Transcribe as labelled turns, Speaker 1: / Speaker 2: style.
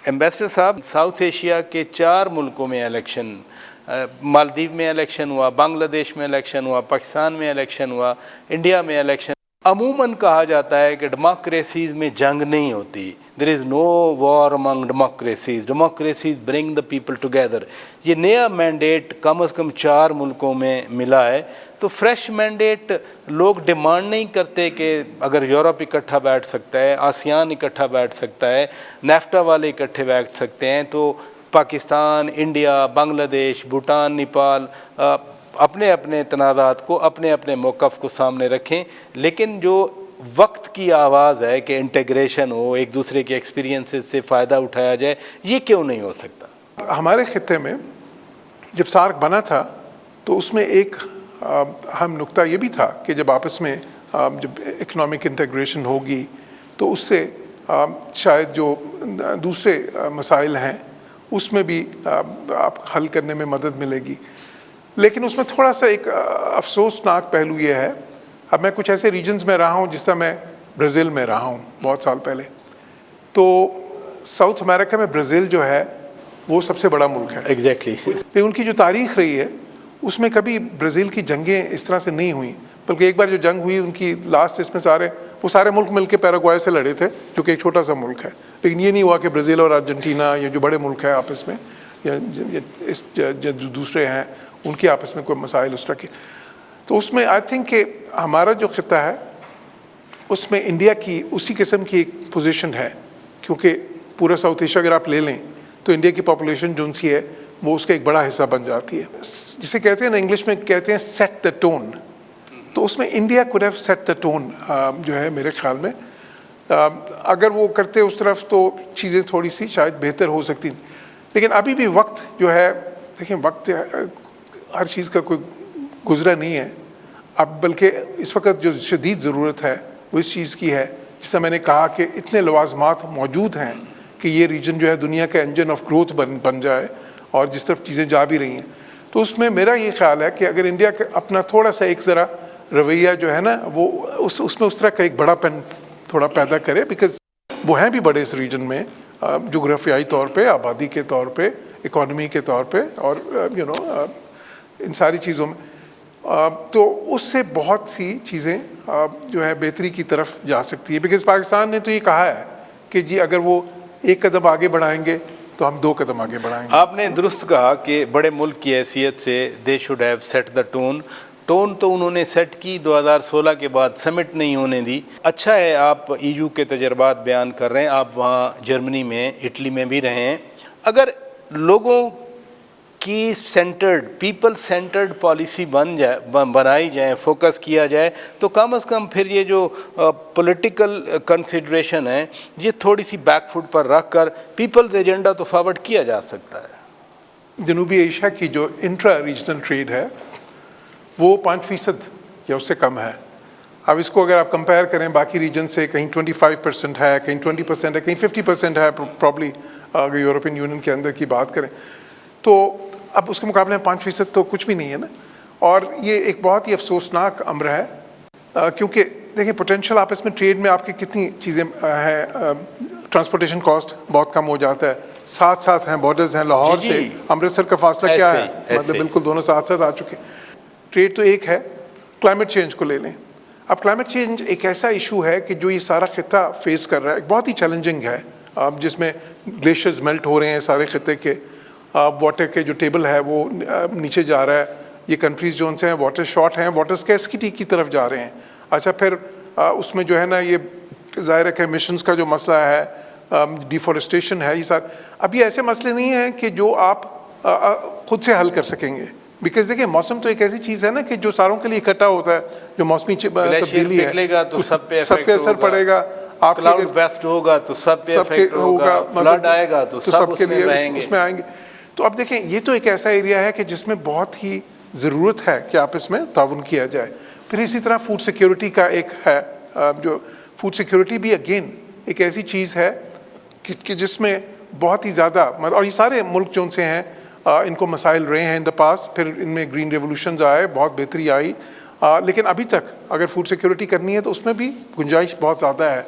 Speaker 1: Ambassador साहब, south Asia के 4 मुल्कों में इलेक्शन, मालदीव में इलेक्शन हुआ, बांग्लादेश में इलेक्शन हुआ, पाकिस्तान में इलेक्शन हुआ, इंडिया में इलेक्शन। अमूमन कहा जाता है कि डेमोक्रेसीज़ में जंग नहीं होती, there is no war among democracies bring the people together. ये नया मैंडेट कम से कम 4 मुल्कों में मिला है, तो फ्रेश मैंडेट लोग डिमांड नहीं करते कि अगर यूरोप इकट्ठा बैठ सकता है, आसियान इकट्ठा बैठ सकता है, नेफ्टा वाले इकट्ठे बैठ सकते हैं, तो पाकिस्तान, इंडिया, बांग्लादेश, भूटान, नेपाल अपने अपने तनाज़ात को, अपने अपने मौक़िफ़ को सामने रखें, लेकिन जो वक्त की आवाज़ है कि इंटीग्रेशन हो, एक दूसरे के एक्सपीरियंसेस से फ़ायदा उठाया जाए, ये क्यों नहीं हो सकता?
Speaker 2: हमारे खित्ते में जब सार्क बना था तो उसमें एक अहम नुक्ता ये भी था कि जब आपस में जब इकनॉमिक इंटीग्रेशन होगी तो उससे शायद जो दूसरे मसाइल हैं उसमें भी आप हल करने में मदद मिलेगी। लेकिन उसमें थोड़ा सा एक अफसोसनाक पहलू ये है, अब मैं कुछ ऐसे रीजन्स में रहा हूँ, जिस तरह मैं ब्राज़ील में रहा हूँ बहुत साल पहले, तो साउथ अमेरिका में ब्राज़ील जो है वो सबसे बड़ा मुल्क है।
Speaker 1: एग्जैक्टली।
Speaker 2: लेकिन उनकी जो तारीख़ रही है उसमें कभी ब्राज़ील की जंगें इस तरह से नहीं हुई, बल्कि एक बार जो जंग हुई उनकी लास्ट, इसमें वो सारे मुल्क मिलकर पैराग्वाय से लड़े थे, जो कि एक छोटा सा मुल्क है। लेकिन ये नहीं हुआ कि ब्राज़ील और अर्जेंटीना, ये जो बड़े मुल्क हैं आपस में, या जो दूसरे हैं उनके आपस में कोई मसाइल उस तरह के। तो उसमें आई थिंक कि हमारा जो खित्ता है उसमें इंडिया की उसी किस्म की एक पोजीशन है, क्योंकि पूरा साउथ एशिया अगर आप ले लें तो इंडिया की पॉपुलेशन जो सी है वो उसका एक बड़ा हिस्सा बन जाती है। जिसे कहते हैं ना, इंग्लिश में कहते हैं सेट द टोन, तो उसमें India could have set the tone जो है मेरे ख्याल में। अगर वो करते उस तरफ तो चीज़ें थोड़ी सी शायद बेहतर हो सकती। लेकिन अभी भी वक्त जो है, देखें वक्त हर चीज़ का कोई गुजरा नहीं है अब, बल्कि इस वक्त जो शदीद ज़रूरत है वो इस चीज़ की है, जिससे मैंने कहा कि इतने लवाजमात मौजूद हैं कि ये रीजन जो है दुनिया का इंजन ऑफ ग्रोथ बन जाए, और जिस तरफ चीज़ें जा भी रही हैं। तो उसमें मेरा ये ख्याल है कि अगर इंडिया का अपना थोड़ा सा एक ज़रा रवैया जो है ना वो उसमें उस तरह का एक बड़ापन थोड़ा पैदा करे, बिकॉज वो हैं भी बड़े इस रीजन में, जोग्राफियाई तौर पे, आबादी के तौर पे, इकॉनमी के तौर पे, और इन सारी चीज़ों में, तो उससे बहुत सी चीज़ें जो है बेहतरी की तरफ जा सकती है। बिकॉज पाकिस्तान ने तो ये कहा है कि जी अगर वो एक कदम आगे बढ़ाएंगे तो हम 2 कदम आगे बढ़ाएंगे।
Speaker 1: आपने दुरुस्त कहा कि बड़े मुल्क की हैसियत से they should have set the tone तो उन्होंने सेट की, 2016 के बाद समिट नहीं होने दी। अच्छा है आप EU के तजर्बात बयान कर रहे हैं, आप वहाँ जर्मनी में, इटली में भी रहे हैं। अगर लोगों की पीपल सेंटर्ड पॉलिसी बनाई जाए, फोकस किया जाए, तो कम से कम फिर ये जो पॉलिटिकल कंसिडरेशन है ये थोड़ी सी बैक फुट पर रख कर पीपल्स एजेंडा तो फॉरवर्ड किया जा सकता है।
Speaker 2: जनूबी एशिया की जो इंट्रा रीजनल ट्रेड है वो 5% या उससे कम है। अब इसको अगर आप कंपेयर करें बाकी रीजन से, कहीं 25% है, कहीं 20% है, कहीं 50% है प्रॉब्ली, अगर यूरोपियन यूनियन के अंदर की बात करें तो अब उसके मुकाबले में 5% तो कुछ भी नहीं है ना। और ये एक बहुत ही अफसोसनाक अम्र है, क्योंकि देखिए पोटेंशियल आपस में ट्रेड में आपकी कितनी चीज़ें हैं, ट्रांसपोर्टेशन कॉस्ट बहुत कम हो जाता है, साथ साथ हैं बॉर्डर्स हैं, लाहौर से अमृतसर का फासला क्या है, मतलब बिल्कुल दोनों साथ साथ आ चुके। ट्रेड तो एक है, क्लाइमेट चेंज को ले लें। अब क्लाइमेट चेंज एक ऐसा इशू है कि जो ये सारा खित्ता फेस कर रहा है, बहुत ही चैलेंजिंग है, जिसमें ग्लेशियर्स मेल्ट हो रहे हैं सारे खित्ते के, वाटर के जो टेबल है वो नीचे जा रहा है, ये कंट्रीज़ जो उनसे हैं वाटर शॉर्ट हैं, वाटर स्कैर्सिटी की तरफ जा रहे हैं। अच्छा फिर उसमें जो है ना ये ज़ाहिर है कि एमिशंस का जो मसला है, डिफॉरेस्टेशन है, ये सारे अब ये ऐसे मसले नहीं हैं कि जो आप खुद से हल कर सकेंगे। बिकॉज देखिए मौसम तो एक ऐसी चीज़ है ना कि जो सारों के लिए इकट्ठा होता है, जो मौसमी तब्दीली है
Speaker 1: तो सब पे
Speaker 2: असर पड़ेगा। आप
Speaker 1: क्लाउड बर्स्ट होगा तो सब पे इफेक्ट होगा, फ्लड आएगा तो सब
Speaker 2: सबके लिए उसमें आएंगे। तो अब देखें ये तो एक ऐसा एरिया है कि जिसमें बहुत ही ज़रूरत है कि आप इसमें ताउन किया जाए। फिर इसी तरह फूड सिक्योरिटी का एक है, जो फूड सिक्योरिटी भी अगेन एक ऐसी चीज़ है कि जिसमें बहुत ही ज़्यादा और ये सारे मुल्क जो उनसे हैं इनको मसाइल रहे हैं इन द पास, फिर इनमें ग्रीन रेवोल्यूशंस आए, बहुत बेहतरी आई, लेकिन अभी तक अगर फूड सिक्योरिटी करनी है तो उसमें भी गुंजाइश बहुत ज़्यादा है।